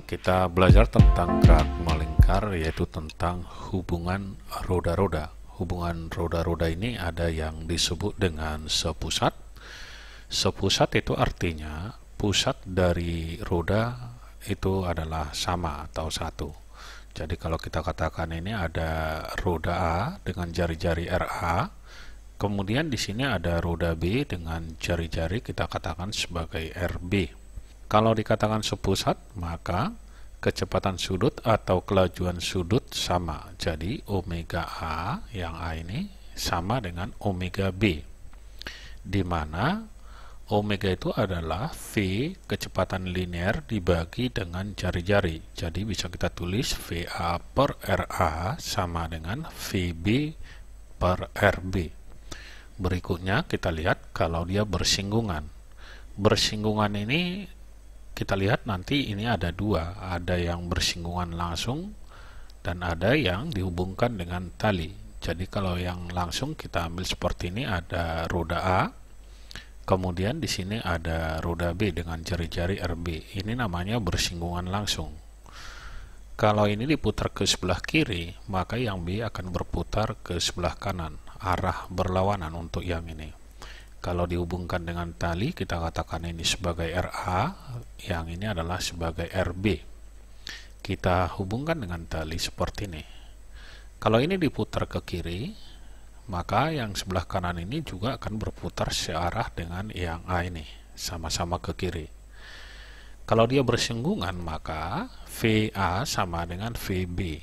Kita belajar tentang gerak melingkar, yaitu tentang hubungan roda-roda. Hubungan roda-roda ini ada yang disebut dengan sepusat. Sepusat itu artinya pusat dari roda itu adalah sama atau satu. Jadi kalau kita katakan ini ada roda A dengan jari-jari RA, kemudian di sini ada roda B dengan jari-jari kita katakan sebagai RB. Kalau dikatakan sepusat, maka kecepatan sudut atau kelajuan sudut sama. Jadi omega A, yang A ini, sama dengan omega B. Di mana omega itu adalah V kecepatan linear dibagi dengan jari-jari. Jadi bisa kita tulis VA per RA sama dengan VB per RB. Berikutnya kita lihat kalau dia bersinggungan. Bersinggungan ini kita lihat nanti ini ada dua, ada yang bersinggungan langsung dan ada yang dihubungkan dengan tali. Jadi kalau yang langsung kita ambil seperti ini, ada roda A, kemudian di sini ada roda B dengan jari-jari RB. Ini namanya bersinggungan langsung. Kalau ini diputar ke sebelah kiri, maka yang B akan berputar ke sebelah kanan, arah berlawanan untuk yang ini. Kalau dihubungkan dengan tali, kita katakan ini sebagai RA, yang ini adalah sebagai RB. Kita hubungkan dengan tali seperti ini. Kalau ini diputar ke kiri, maka yang sebelah kanan ini juga akan berputar searah dengan yang A ini, sama-sama ke kiri. Kalau dia bersinggungan, maka VA sama dengan VB.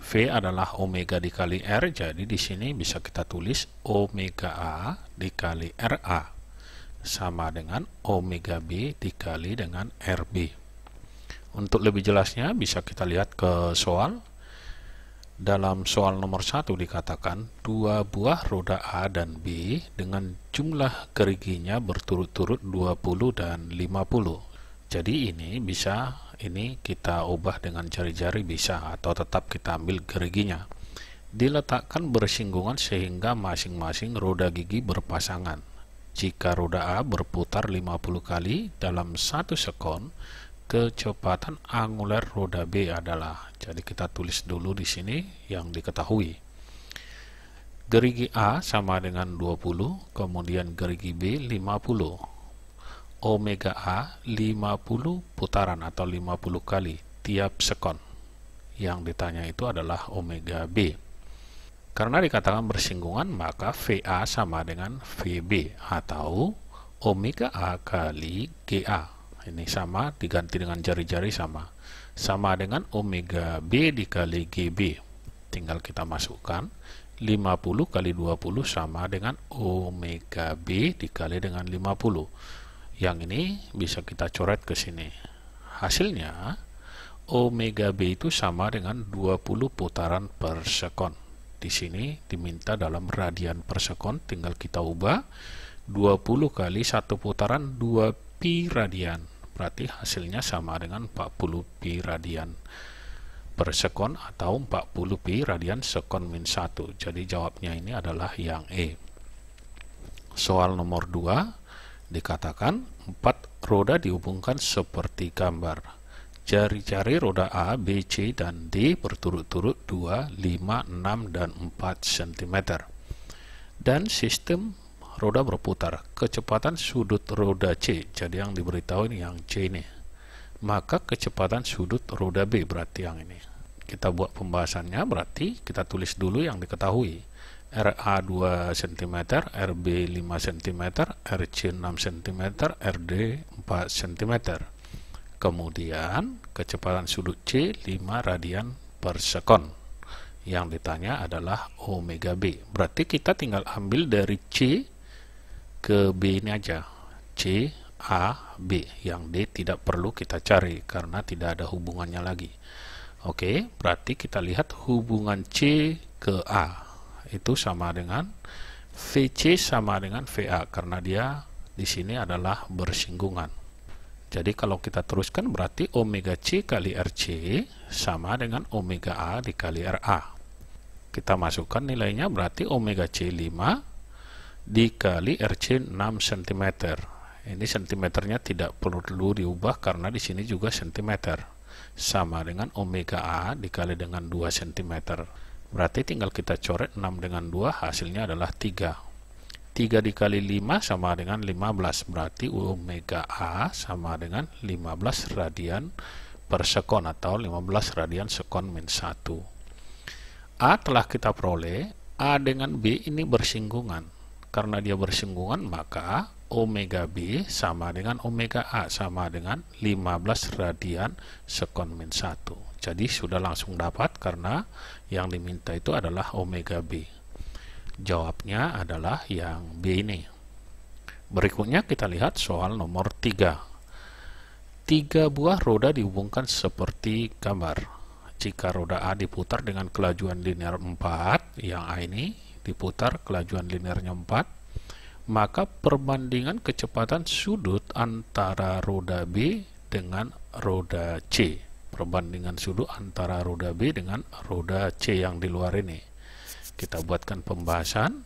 V adalah omega dikali R, jadi di sini bisa kita tulis omega A dikali RA sama dengan omega B dikali dengan RB. Untuk lebih jelasnya bisa kita lihat ke soal. Dalam soal nomor 1 dikatakan dua buah roda A dan B dengan jumlah geriginya berturut-turut 20 dan 50. Jadi ini kita ubah dengan jari-jari bisa, atau tetap kita ambil geriginya. Diletakkan bersinggungan sehingga masing-masing roda gigi berpasangan. Jika roda A berputar 50 kali dalam 1 sekon, kecepatan anguler roda B adalah. Jadi kita tulis dulu di sini yang diketahui. Gerigi A sama dengan 20, kemudian gerigi B 50. Omega A 50 putaran atau 50 kali tiap sekon. Yang ditanya itu adalah omega B. Karena dikatakan bersinggungan, maka VA sama dengan VB atau omega A kali GA. Ini sama, diganti dengan jari-jari sama. Sama dengan omega B dikali GB. Tinggal kita masukkan 50 kali 20 sama dengan omega B dikali dengan 50. Yang ini bisa kita coret ke sini. Hasilnya omega B itu sama dengan 20 putaran per sekon. Di sini diminta dalam radian per sekon, tinggal kita ubah 20 kali 1 putaran 2 pi radian. Berarti hasilnya sama dengan 40 pi radian per sekon atau 40 pi radian sekon min 1. Jadi jawabnya ini adalah yang E. Soal nomor 2 dikatakan 4 roda dihubungkan seperti gambar. Jari-jari roda A, B, C, dan D berturut-turut 2, 5, 6, dan 4 cm. Dan sistem roda berputar. Kecepatan sudut roda C, jadi yang diberitahu ini yang C ini. Maka kecepatan sudut roda B, berarti yang ini. Kita buat pembahasannya, berarti kita tulis dulu yang diketahui. RA 2 cm, RB 5 cm, RC 6 cm, RD 4 cm. Kemudian kecepatan sudut C 5 radian per sekon. Yang ditanya adalah omega B. Berarti kita tinggal ambil dari C ke B ini aja. C, A, B. Yang D tidak perlu kita cari karena tidak ada hubungannya lagi. Oke, berarti kita lihat hubungan C ke A. Itu sama dengan VC sama dengan VA karena dia di sini adalah bersinggungan. Jadi kalau kita teruskan berarti omega C kali RC sama dengan omega A dikali RA. Kita masukkan nilainya, berarti omega C 5 dikali RC 6 cm. Ini sentimeternya tidak perlu diubah karena di sini juga sentimeter. sama dengan omega A dikali dengan 2 cm. Berarti tinggal kita coret 6 dengan 2, hasilnya adalah 3. 3 dikali 5 sama dengan 15, berarti omega A sama dengan 15 radian per sekon atau 15 radian sekon min 1. A telah kita peroleh, A dengan B ini bersinggungan. Karena dia bersinggungan, maka omega B sama dengan omega A sama dengan 15 radian sekon min 1. Jadi sudah langsung dapat karena yang diminta itu adalah omega B. Jawabnya adalah yang B ini. Berikutnya kita lihat soal nomor 3. 3 buah roda dihubungkan seperti gambar. Jika roda A diputar dengan kelajuan linear 4, yang A ini diputar kelajuan linearnya 4, maka perbandingan kecepatan sudut antara roda B dengan roda C. Perbandingan sudut antara roda B dengan roda C yang di luar ini. Kita buatkan pembahasan,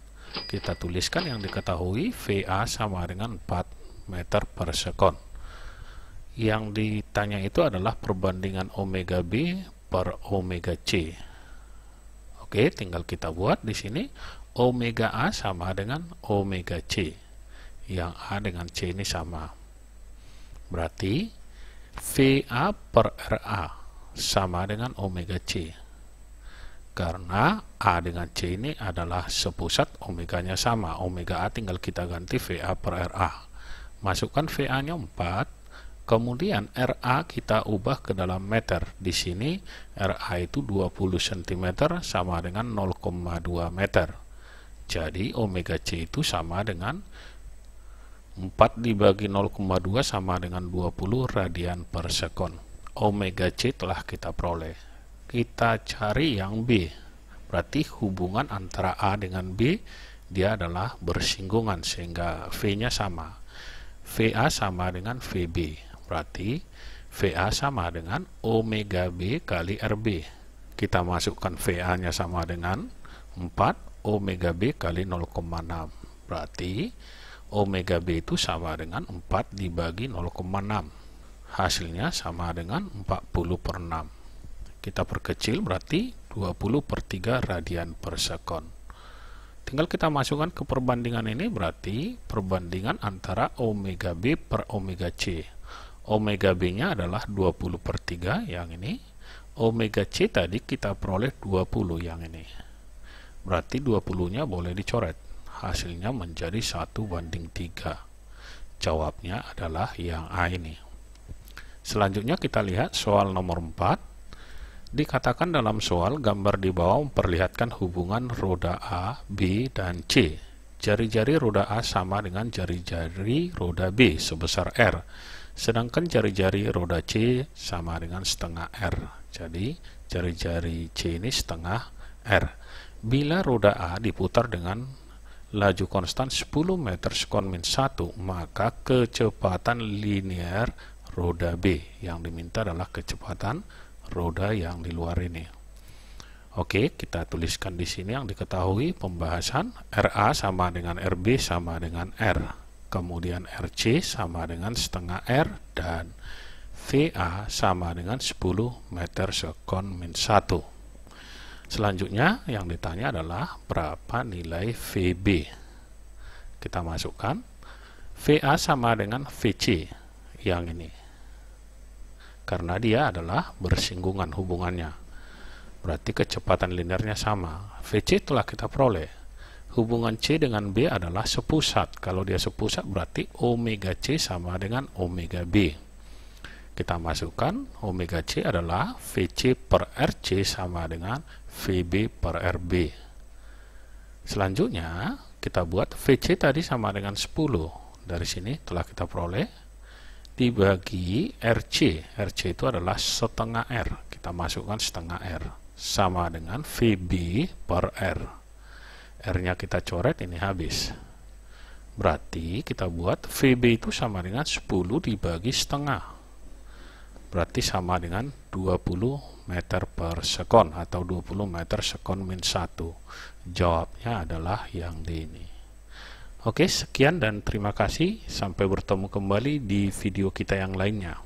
kita tuliskan yang diketahui VA sama dengan 4 meter per sekon. Yang ditanya itu adalah perbandingan omega B per omega C. Oke, tinggal kita buat di sini omega A sama dengan omega C. Yang A dengan C ini sama. Berarti VA per RA sama dengan omega C. Karena A dengan C ini adalah sepusat, omeganya sama. Omega A tinggal kita ganti VA per RA. Masukkan VA-nya 4. Kemudian RA kita ubah ke dalam meter. Di sini RA itu 20 cm sama dengan 0,2 meter. Jadi omega C itu sama dengan 4 dibagi 0,2 sama dengan 20 radian per sekon. Omega C telah kita peroleh. Kita cari yang B. Berarti hubungan antara A dengan B dia adalah bersinggungan sehingga V-nya sama. VA sama dengan VB. Berarti VA sama dengan omega B kali RB. Kita masukkan VA-nya sama dengan 4, omega B kali 0,6. Berarti omega B itu sama dengan 4 dibagi 0,6. Hasilnya sama dengan 40 per 6. Kita perkecil berarti 20 per 3 radian per sekon. Tinggal kita masukkan ke perbandingan ini, berarti perbandingan antara omega B per omega C. Omega B-nya adalah 20 per 3 yang ini. Omega C tadi kita peroleh 20 yang ini. Berarti 20-nya boleh dicoret. Hasilnya menjadi 1:3. Jawabnya adalah yang A ini. Selanjutnya kita lihat soal nomor 4. Dikatakan dalam soal gambar di bawah memperlihatkan hubungan roda A, B, dan C. Jari-jari roda A sama dengan jari-jari roda B sebesar R. Sedangkan jari-jari roda C sama dengan setengah R. Jadi jari-jari C ini setengah R. Bila roda A diputar dengan laju konstan 10 meter sekon min 1, maka kecepatan linear roda B. Yang diminta adalah kecepatan roda yang di luar ini. Oke, kita tuliskan di sini yang diketahui pembahasan. RA sama dengan RB sama dengan R. Kemudian RC sama dengan setengah R dan VA sama dengan 10 meter sekon min 1. Selanjutnya yang ditanya adalah berapa nilai VB. Kita masukkan VA sama dengan VC yang ini. Karena dia adalah bersinggungan hubungannya. Berarti kecepatan linearnya sama. VC telah kita peroleh. Hubungan C dengan B adalah sepusat. Kalau dia sepusat berarti omega C sama dengan omega B. Kita masukkan omega C adalah VC per RC sama dengan VB per RB. Selanjutnya kita buat VC tadi sama dengan 10. Dari sini telah kita peroleh. Dibagi RC. RC itu adalah setengah R. Kita masukkan setengah R. Sama dengan VB per R. R-nya kita coret, ini habis. Berarti kita buat VB itu sama dengan 10 dibagi setengah. Berarti sama dengan 20 meter per sekon atau 20 meter sekon min 1. Jawabnya adalah yang D ini. Oke, sekian dan terima kasih. Sampai bertemu kembali di video kita yang lainnya.